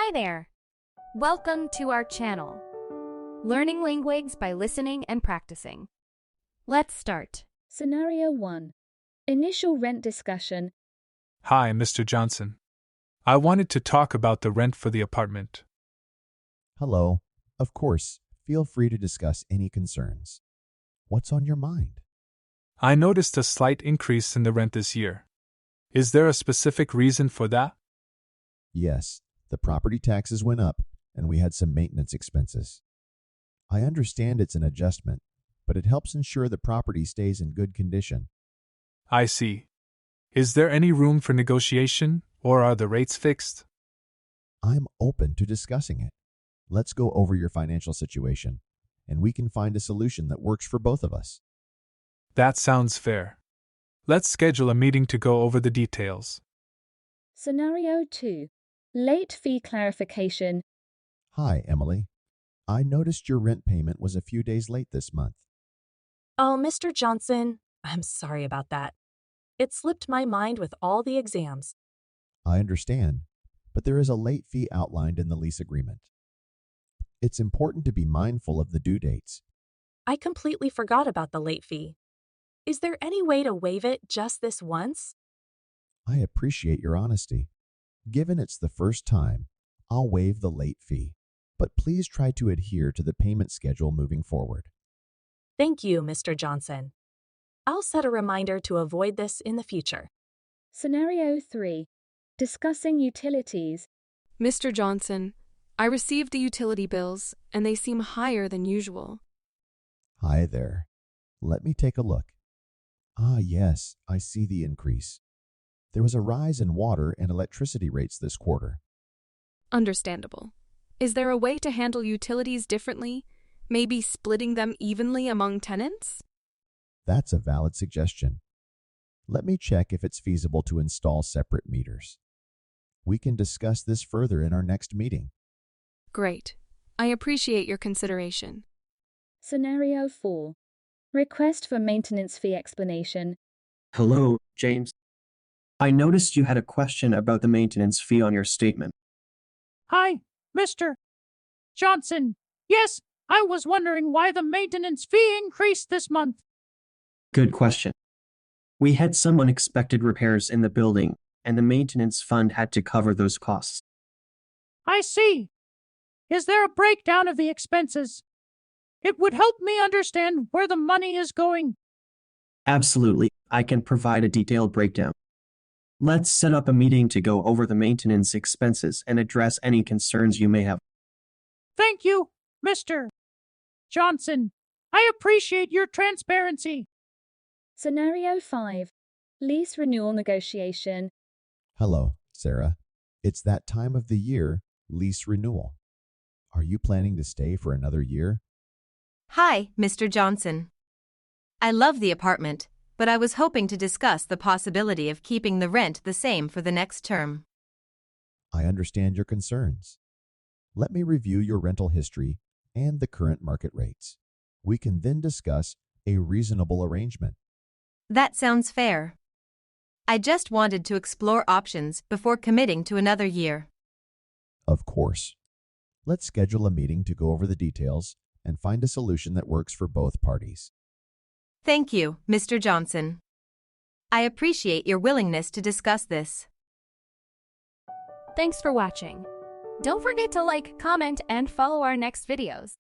Hi there! Welcome to our channel. Learning languages by listening and practicing. Let's start. Scenario 1. Initial rent discussion. Hi, Mr. Johnson. I wanted to talk about the rent for the apartment. Hello. Of course, feel free to discuss any concerns. What's on your mind? I noticed a slight increase in the rent this year. Is there a specific reason for that? Yes, the property taxes went up and we had some maintenance expenses. I understand it's an adjustment, but it helps ensure the property stays in good condition. I see. Is there any room for negotiation, or are the rates fixed? I'm open to discussing it. Let's go over your financial situation, and we can find a solution that works for both of us. That sounds fair. Let's schedule a meeting to go over the details. Scenario 2. Late fee clarification. Hi, Emily. I noticed your rent payment was a few days late this month. Oh, Mr. Johnson, I'm sorry about that. It slipped my mind with all the exams. I understand, but there is a late fee outlined in the lease agreement. It's important to be mindful of the due dates. I completely forgot about the late fee. Is there any way to waive it just this once? I appreciate your honesty. Given it's the first time, I'll waive the late fee, but please try to adhere to the payment schedule moving forward. Thank you, Mr. Johnson. I'll set a reminder to avoid this in the future. Scenario 3. Discussing utilities. Mr. Johnson, I received the utility bills, and they seem higher than usual. Hi there. Let me take a look. Ah, yes, I see the increase. There was a rise in water and electricity rates this quarter. Understandable. Is there a way to handle utilities differently? Maybe splitting them evenly among tenants? That's a valid suggestion. Let me check if it's feasible to install separate meters. We can discuss this further in our next meeting. Great. I appreciate your consideration. Scenario 4. Request for maintenance fee explanation. Hello, James. I noticed you had a question about the maintenance fee on your statement. Hi, Mr. Johnson. Yes, I was wondering why the maintenance fee increased this month. Good question. We had some unexpected repairs in the building, and the maintenance fund had to cover those costs. I see. Is there a breakdown of the expenses? It would help me understand where the money is going. Absolutely, I can provide a detailed breakdown. Let's set up a meeting to go over the maintenance expenses and address any concerns you may have. Thank you, Mr. Johnson. I appreciate your transparency. Scenario 5. Lease renewal negotiation. Hello, Sarah. It's that time of the year, lease renewal. Are you planning to stay for another year? Hi, Mr. Johnson. I love the apartment, but I was hoping to discuss the possibility of keeping the rent the same for the next term. I understand your concerns. Let me review your rental history and the current market rates. We can then discuss a reasonable arrangement. That sounds fair. I just wanted to explore options before committing to another year. Of course. Let's schedule a meeting to go over the details and find a solution that works for both parties. Thank you, Mr. Johnson. I appreciate your willingness to discuss this. Thanks for watching. Don't forget to like, comment, and follow our next videos.